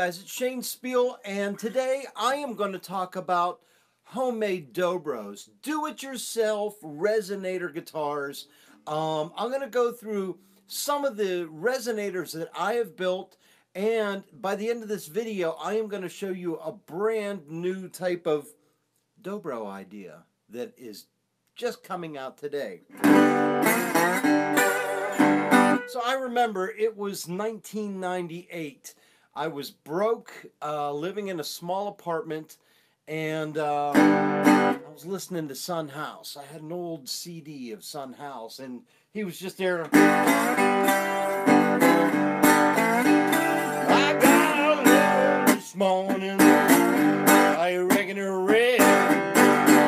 guys, it's Shane Spiel, and today I am going to talk about homemade Dobros, do-it-yourself resonator guitars. I'm going to go through some of the resonators that I have built, and by the end of this video, I am going to show you a brand new type of Dobro idea that is just coming out today. So I remember it was 1998. I was broke, living in a small apartment, and I was listening to Son House. I had an old CD of Son House, and he was just there. I got a letter this morning. I reckon her read.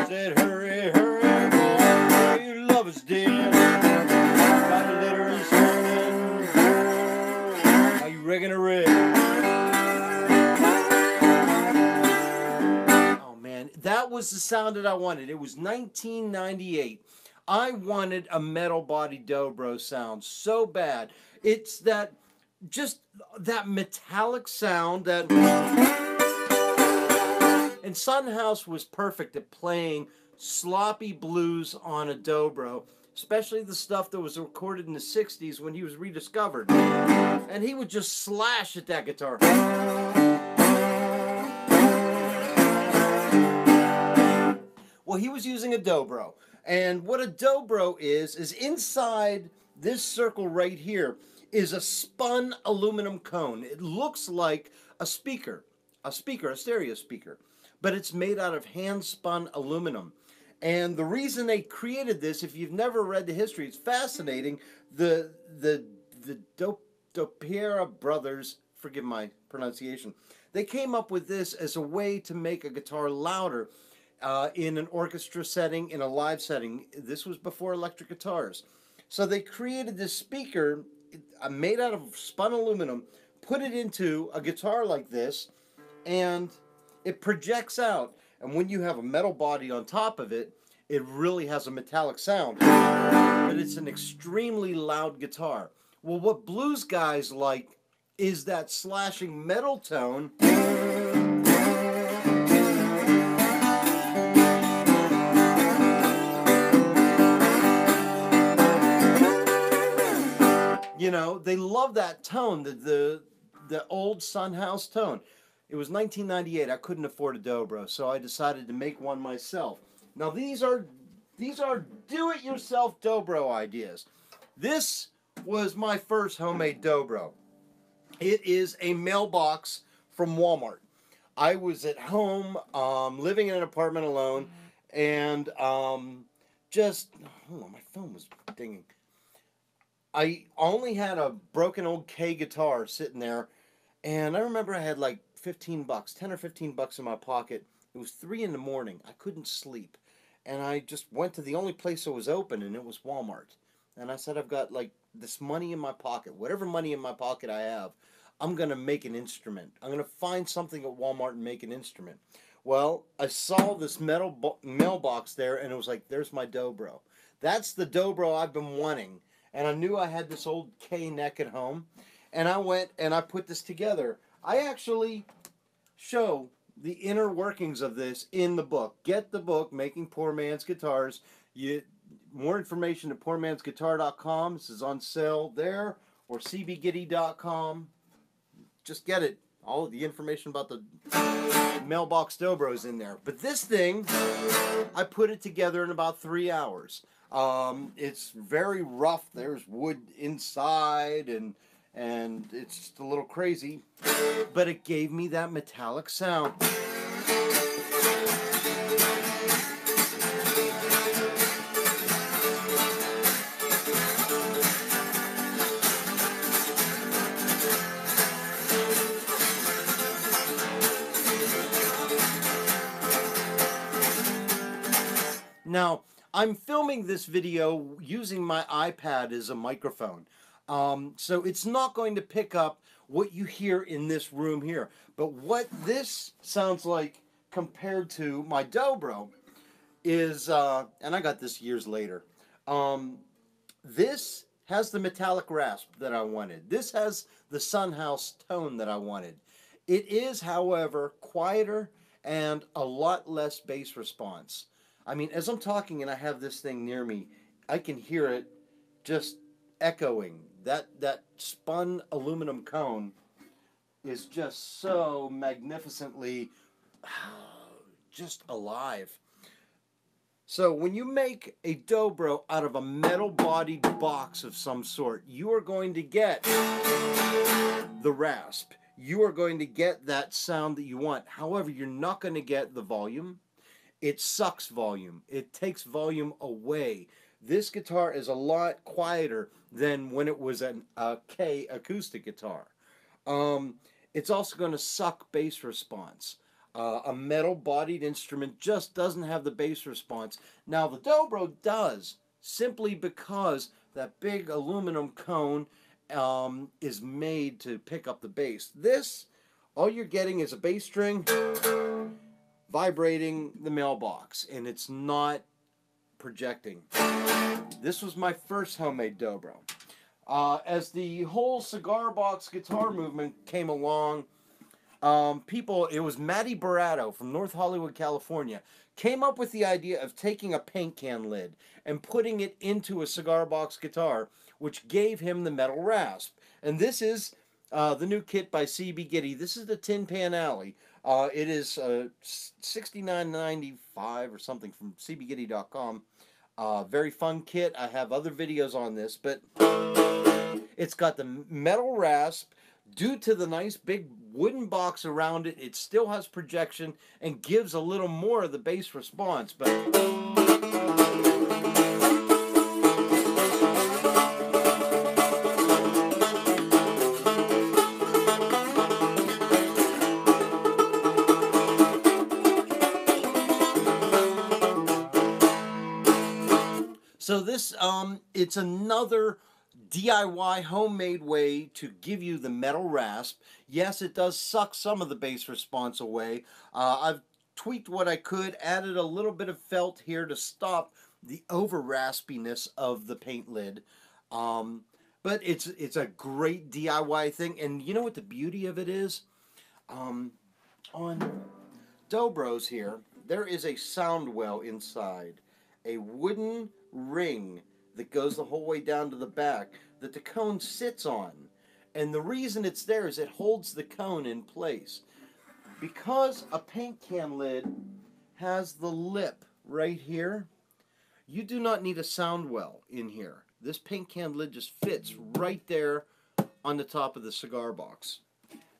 Said, hurry, hurry, boy, your love is dead. Got a letter this morning. How you reckon her read? That was the sound that I wanted. It was 1998. I wanted a metal body dobro sound so bad. It's that, just that metallic sound that... And Son House was perfect at playing sloppy blues on a dobro, especially the stuff that was recorded in the 60s when he was rediscovered. And he would just slash at that guitar. Well, he was using a dobro, and what a dobro is inside this circle right here is a spun aluminum cone. It looks like a stereo speaker, but it's made out of hand-spun aluminum. And the reason they created this, if you've never read the history, it's fascinating. The Dopiera brothers, forgive my pronunciation, they came up with this as a way to make a guitar louder. In an orchestra setting, in a live setting. This was before electric guitars. So they created this speaker made out of spun aluminum, put it into a guitar like this, and it projects out. And when you have a metal body on top of it, it really has a metallic sound. But it's an extremely loud guitar. Well, what blues guys like is that slashing metal tone. You know, they love that tone, the old Son House tone. It was 1998. I couldn't afford a dobro, so I decided to make one myself. Now these are do-it-yourself dobro ideas. This was my first homemade dobro. It is a mailbox from Walmart. I was at home, living in an apartment alone, and just, hold on, my phone was dinging. I only had a broken old K guitar sitting there, and I remember I had like 15 bucks, 10 or 15 bucks in my pocket. It was 3 in the morning. I couldn't sleep, and I just went to the only place that was open, and it was Walmart. And I said, I've got like this money in my pocket, whatever money in my pocket I have, I'm going to make an instrument. I'm going to find something at Walmart and make an instrument. Well, I saw this metal mailbox there, and it was like, there's my dobro. That's the dobro I've been wanting. And I knew I had this old K neck at home, and I went and I put this together. I actually show the inner workings of this in the book. Get the book, Making Poor Man's Guitars. More information at poormansguitar.com. This is on sale there, or cbgiddy.com. Just get it. All of the information about the mailbox dobro is in there. But this thing, I put it together in about 3 hours. It's very rough. There's wood inside, and it's just a little crazy, but it gave me that metallic sound. Now, I'm filming this video using my iPad as a microphone. So it's not going to pick up what you hear in this room here. But what this sounds like compared to my dobro is, and I got this years later, this has the metallic rasp that I wanted. This has the Son House tone that I wanted. It is, however, quieter and a lot less bass response. I mean, as I'm talking and I have this thing near me, I can hear it just echoing. That spun aluminum cone is just so magnificently just alive. So when you make a dobro out of a metal-bodied box of some sort, you are going to get the rasp. You are going to get that sound that you want. However, you're not going to get the volume. It sucks volume. It takes volume away. This guitar is a lot quieter than when it was an K acoustic guitar. It's also going to suck bass response. A metal-bodied instrument just doesn't have the bass response. Now, the Dobro does, simply because that big aluminum cone is made to pick up the bass. This, all you're getting is a bass string vibrating the mailbox, and it's not projecting. This was my first homemade Dobro. As the whole cigar box guitar movement came along, it was Matty Barato from North Hollywood, California, came up with the idea of taking a paint can lid and putting it into a cigar box guitar, which gave him the metal rasp. And this is the new kit by CB Giddy. This is the Tin Pan Alley. It is $69.95 or something from cbgiddy.com. Very fun kit. I have other videos on this, but it's got the metal rasp. Due to the nice big wooden box around it, it still has projection and gives a little more of the bass response. But so this, it's another DIY homemade way to give you the metal rasp. Yes, it does suck some of the bass response away. I've tweaked what I could, added a little bit of felt here to stop the over raspiness of the paint lid. But it's a great DIY thing, and you know what the beauty of it is? On Dobros here, there is a sound well inside, a wooden ring that goes the whole way down to the back that the cone sits on. And the reason it's there is it holds the cone in place. Because a paint can lid has the lip right here, you do not need a sound well in here. This paint can lid just fits right there on the top of the cigar box.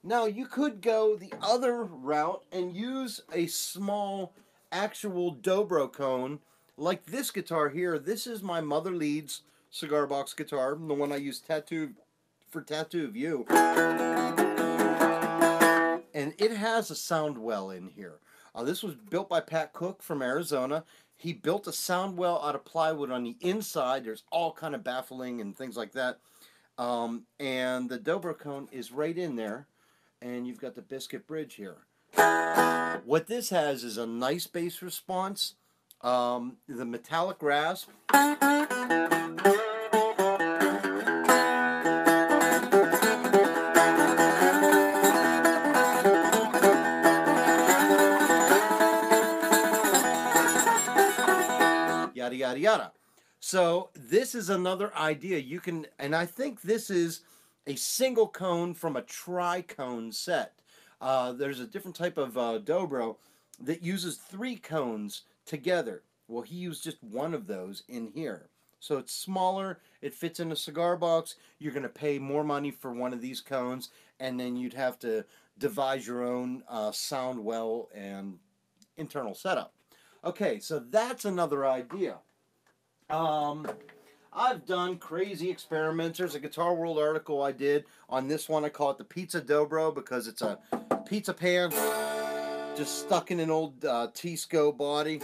Now you could go the other route and use a small actual Dobro cone like this guitar here. This is my Mother Leeds cigar box guitar, the one I use for Tattoo View. And it has a sound well in here. This was built by Pat Cook from Arizona. He built a sound well out of plywood on the inside. There's all kind of baffling and things like that. And the Dobro cone is right in there. And you've got the biscuit bridge here. What this has is a nice bass response. The metallic rasp. Yada, yada, yada. So this is another idea. You can, and I think this is a single cone from a tri-cone set. There's a different type of Dobro that uses 3 cones together. Well, he used just one of those in here. So it's smaller, it fits in a cigar box. You're going to pay more money for one of these cones, and then you'd have to devise your own sound well and internal setup. Okay, so that's another idea. I've done crazy experiments. There's a Guitar World article I did on this one. I call it the Pizza Dobro because it's a pizza pan just stuck in an old T-sco body.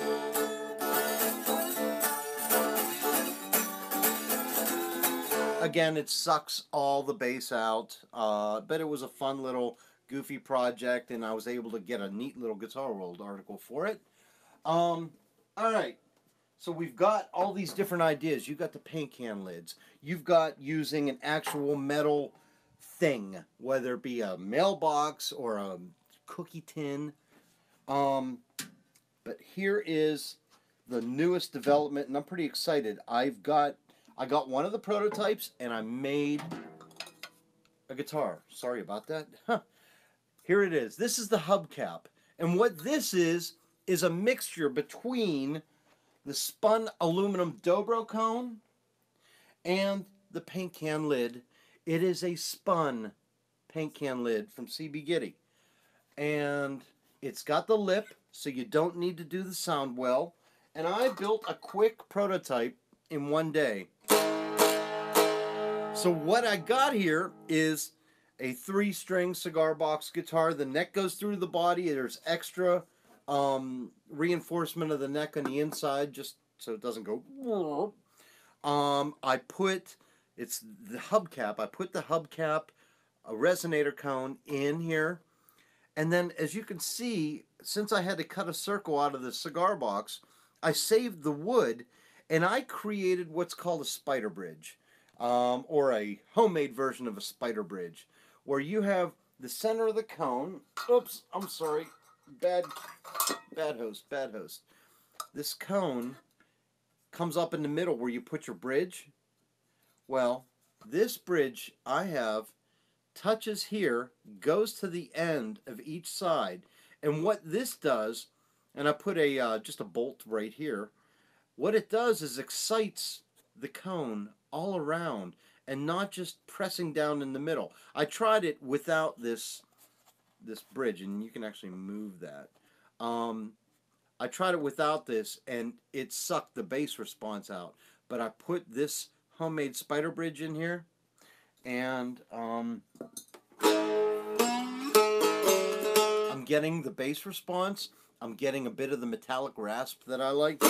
Again, it sucks all the bass out, but it was a fun little goofy project, and I was able to get a neat little Guitar World article for it. Alright, so we've got all these different ideas. You've got the paint can lids. You've got using an actual metal thing, whether it be a mailbox or a cookie tin. But here is the newest development, and I'm pretty excited. I got one of the prototypes, and I made a guitar. Sorry about that. Here it is. This is the hubcap, and what this is a mixture between the spun aluminum Dobro cone and the paint can lid. It is a spun paint can lid from CB Giddy, and it's got the lip, so you don't need to do the sound well. And I built a quick prototype in one day. So what I got here is a 3-string cigar box guitar. The neck goes through the body. There's extra reinforcement of the neck on the inside, just so it doesn't go. I put, it's the hubcap. I put the hubcap, a resonator cone in here. And then, as you can see, since I had to cut a circle out of the cigar box, I saved the wood, and I created what's called a spider bridge, or a homemade version of a spider bridge, where you have the center of the cone. Oops, I'm sorry. Bad host. This cone comes up in the middle where you put your bridge. Well, this bridge I have touches here, goes to the end of each side, and what this does, and I put a just a bolt right here, what it does is excites the cone all around and not just pressing down in the middle. I tried it without this bridge, and you can actually move that. I tried it without this, and it sucked the bass response out, but I put this homemade spider bridge in here, and I'm getting the bass response. I'm getting a bit of the metallic rasp that I like.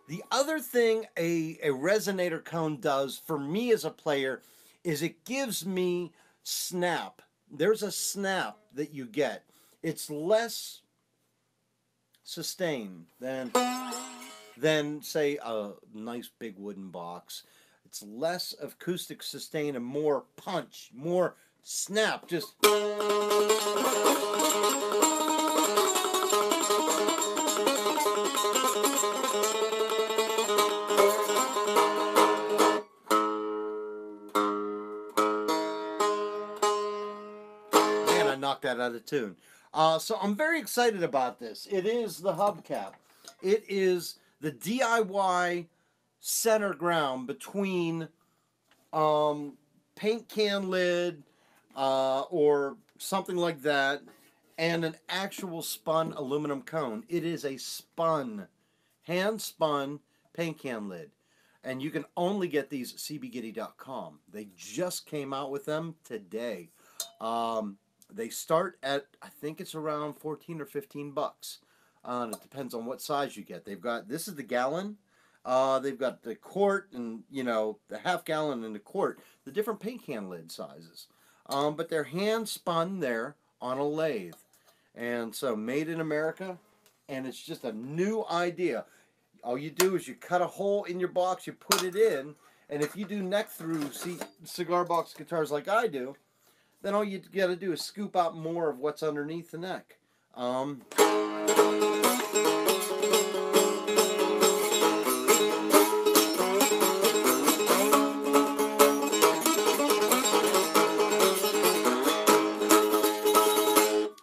The other thing a resonator cone does for me as a player is it gives me snap. There's a snap that you get. It's less sustained than say a nice big wooden box. It's less acoustic sustain and more punch, more snap. Just knock that out of tune. So I'm very excited about this. It is the hubcap. It is the DIY center ground between paint can lid or something like that and an actual spun aluminum cone. It is a spun, hand-spun paint can lid. And you can only get these at cbgiddy.com. They just came out with them today. They start at, I think it's around 14 or 15 bucks. It depends on what size you get. They've got, this is the gallon. They've got the quart and, you know, the half gallon and the quart. The different paint can lid sizes. But they're hand spun there on a lathe. And so made in America. And it's just a new idea. All you do is you cut a hole in your box, you put it in. And if you do neck through cigar box guitars like I do, then all you got to do is scoop out more of what's underneath the neck.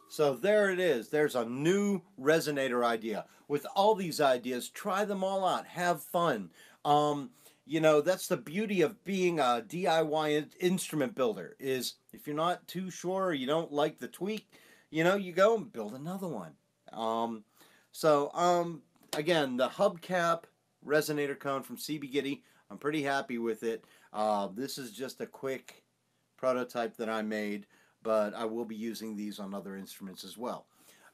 So there it is. There's a new resonator idea. With all these ideas, try them all out. Have fun. You know, that's the beauty of being a DIY instrument builder, is if you're not too sure or you don't like the tweak, you know, you go and build another one. Again, the hubcap resonator cone from CB Giddy, I'm pretty happy with it. This is just a quick prototype that I made, but I will be using these on other instruments as well.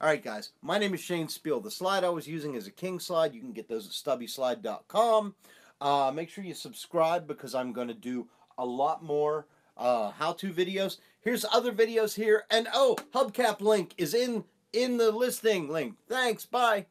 Alright guys, my name is Shane Spiel. The slide I was using is a King slide. You can get those at stubbyslide.com. Make sure you subscribe because I'm going to do a lot more how-to videos. Here's other videos here. And oh, hubcap link is in the listing link. Thanks. Bye.